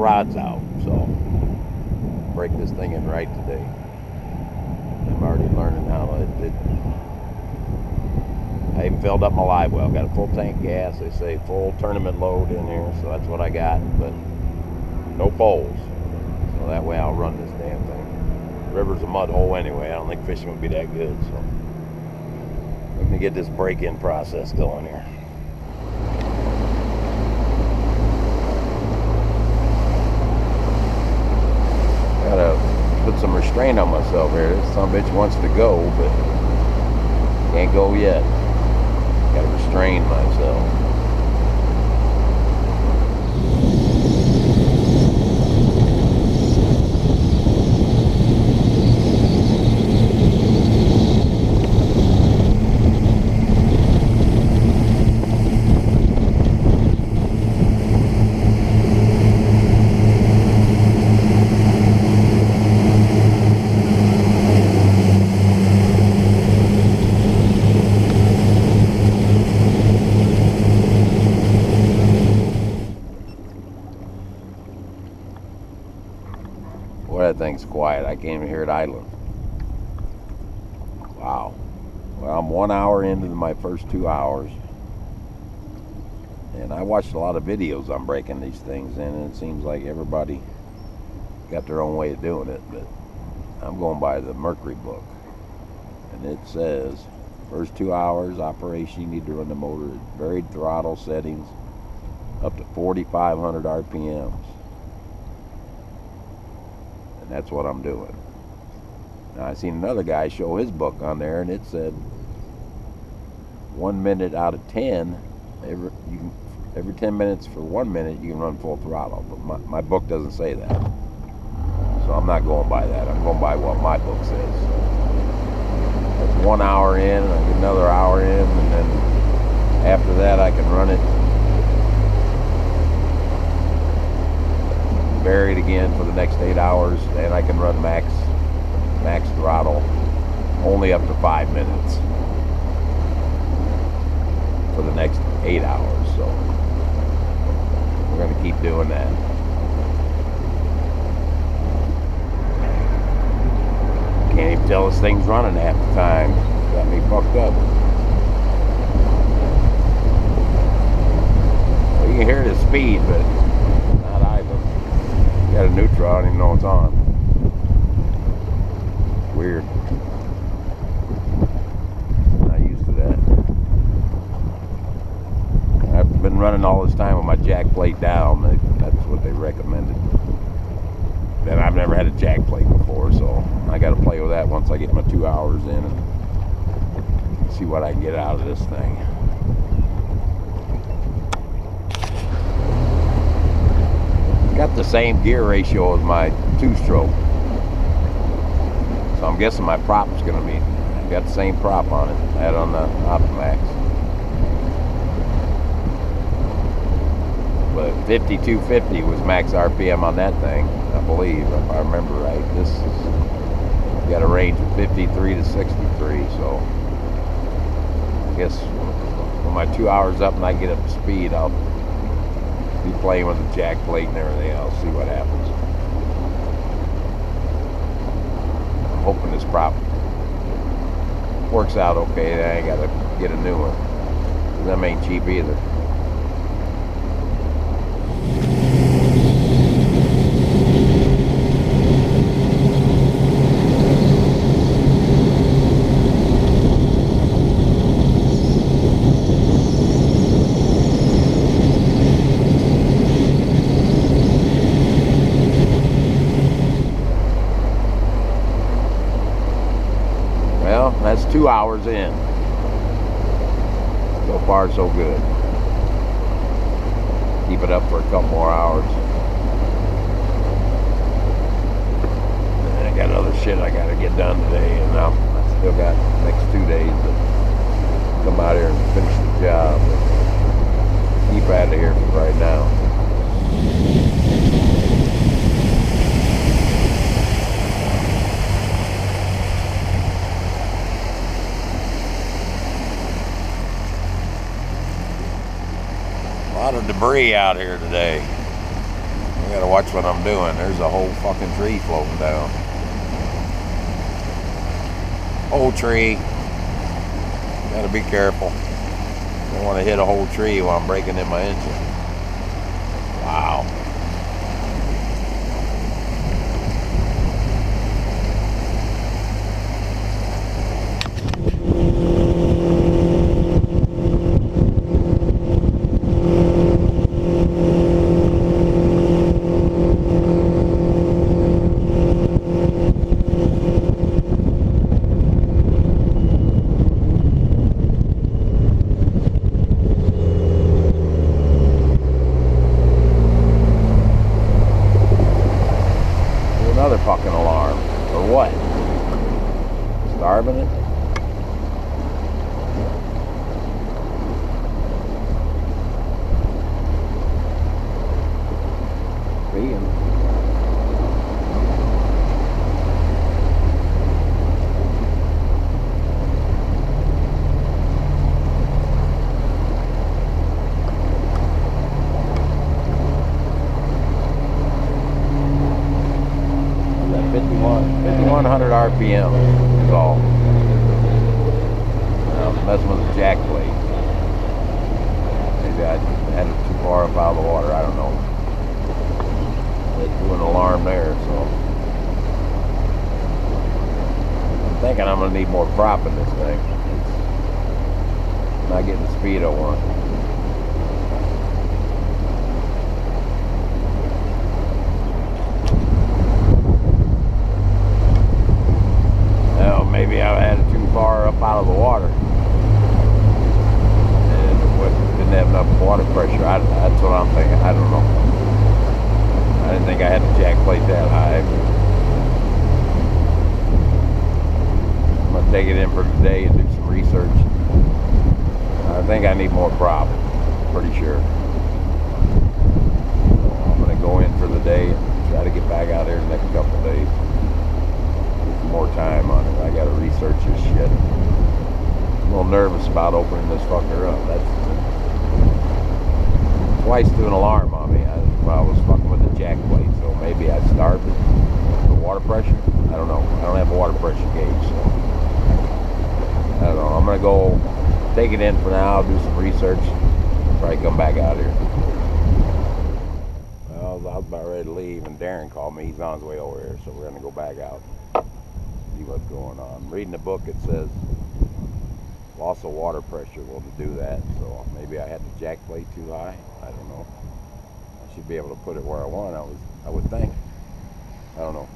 rod's out, so break this thing in right today. I'm already learning how to. I even filled up my live well. Got a full tank of gas. They say full tournament load in here, so that's what I got. But no poles, so that way I'll run this damn thing. The river's a mud hole anyway. I don't think fishing would be that good. So let me get this break-in process going here. Gotta put some restraint on myself here. This son of a bitch wants to go, but can't go yet. Gotta restrain myself. That thing's quiet. I can't even hear it idling. Wow. Well, I'm 1 hour into my first 2 hours. And I watched a lot of videos on breaking these things in, and it seems like everybody got their own way of doing it. But I'm going by the Mercury book. And it says, first 2 hours operation, you need to run the motor at varied throttle settings up to 4,500 RPMs. That's what I'm doing. Now, I seen another guy show his book on there, and it said 1 minute out of 10, every 10 minutes for 1 minute you can run full throttle. But my book doesn't say that, so I'm not going by that. I'm going by what my book says. That's 1 hour in, and I get another hour in, and then after that I can run it varied again for the next 8 hours, and I can run max throttle only up to 5 minutes for the next 8 hours. So we're going to keep doing that. Can't even tell this thing's running half the time. Got me fucked up. Well, you can hear the speed, but not idling. Got a neutral, I don't even know it's on. Weird. Not used to that. I've been running all this time with my jack plate down. That's what they recommended. And I've never had a jack plate before, so I got to play with that once I get my 2 hours in and see what I can get out of this thing. Got the same gear ratio as my two-stroke, so I'm guessing my prop is going to be, I got the same prop on it I had on the Optimax, but 5250 was max RPM on that thing, I believe, if I remember right. This is got a range of 53 to 63, so I guess when my 2 hours up and I get up to speed, I'll be playing with the jack plate and everything else, see what happens. I'm hoping this prop works out okay, then I ain't gotta get a new one. 'Cause them ain't cheap either. That's 2 hours in. So far, so good. Keep it up for a couple more hours. And I got other shit I gotta get done today, and I still got the next 2 days to come out here and finish the job. But keep out of here for right now. A lot of debris out here today. gotta watch what I'm doing. There's a whole fucking tree floating down. Whole tree. Gotta be careful. Don't want to hit a whole tree while I'm breaking in my engine. Wow. Another fucking alarm. Or what? Starving it? Being. That 5100 RPM is all. I'm messing with the jack plate. Maybe I had it too far up out of the water. I don't know. They threw an alarm there, so I'm thinking I'm gonna need more prop in this thing. It's not getting the speed I want. Well, maybe I had it too far up out of the water and didn't have enough water pressure. That's what I'm thinking. I don't know. I didn't think I had the jack plate that high. I'm gonna take it in for today and do some research. I think I need more prop. Pretty sure. I'm gonna go in for the day and try to get back out there the next couple of days. Get some more time on it. I gotta research this shit. I'm a little nervous about opening this fucker up. That's twice to an alarm on me. I was fucking with the jack plate, so maybe I starved it. The water pressure? I don't know. I don't have a water pressure gauge, so I don't know. I'm gonna go take it in for now, do some research, probably come back out here. Well, I was about ready to leave, and Darren called me. He's on his way over here, so we're gonna go back out, see what's going on. Reading the book, it says loss of water pressure will do that, so maybe I had the jack plate too high. I don't know. I should be able to put it where I want. I would think. I don't know.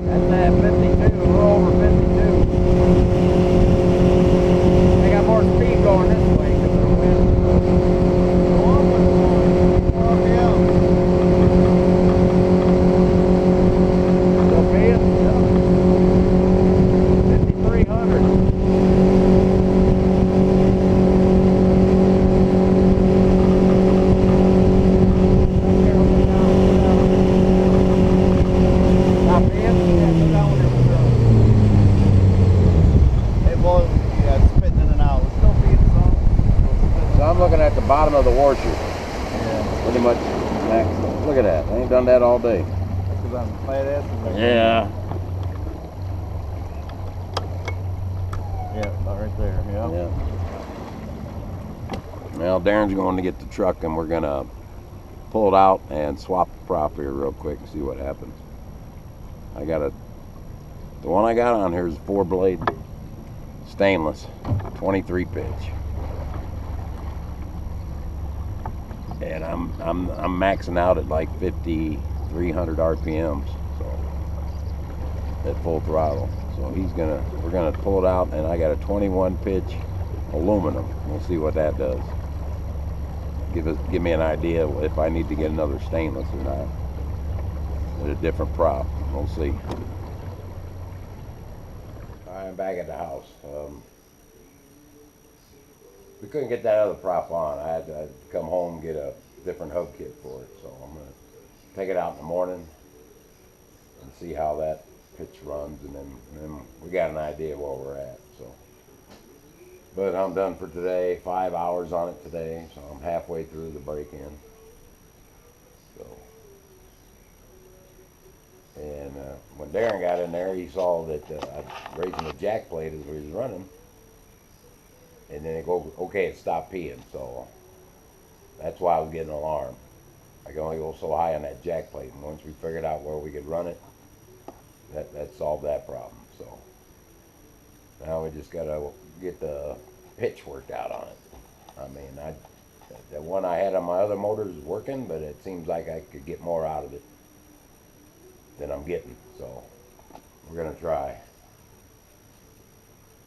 That's at 52. We're over 52. I got more speed going this way because of the wind. Still paying? Yeah. 5,300. Not paying? Yeah, go down there with her. Hey boy, yeah, spitting in and out. It's still being some. So I'm looking at the bottom of the washer. Yeah. Pretty much maxed. Look at that. I ain't done that all day. Because I'm flat ass. Yeah. Yeah, about right there. Yeah. Yeah. Well, Darren's going to get the truck and we're gonna pull it out and swap the prop here real quick and see what happens. The one I got on here is 4-blade stainless, 23 pitch. And I'm maxing out at like 5,300 RPMs, so at full throttle. So we're gonna pull it out, and I got a 21 pitch aluminum. We'll see what that does. Give me an idea if I need to get another stainless or not. With a different prop. We'll see. I'm back at the house. We couldn't get that other prop on. I had to come home and get a different hub kit for it. So I'm gonna take it out in the morning, and see how that pitch runs, and then we got an idea where we're at. So, but I'm done for today. 5 hours on it today, so I'm halfway through the break-in. So, and when Darren got in there, he saw that I was raising the jack plate as we was running, and then it go, okay, it stopped peeing. So that's why I was getting alarmed. I can only go so high on that jack plate, and once we figured out where we could run it, that solved that problem. So now we just gotta get the pitch worked out on it. I mean, the one I had on my other motor is working, but it seems like I could get more out of it than I'm getting. So we're gonna try.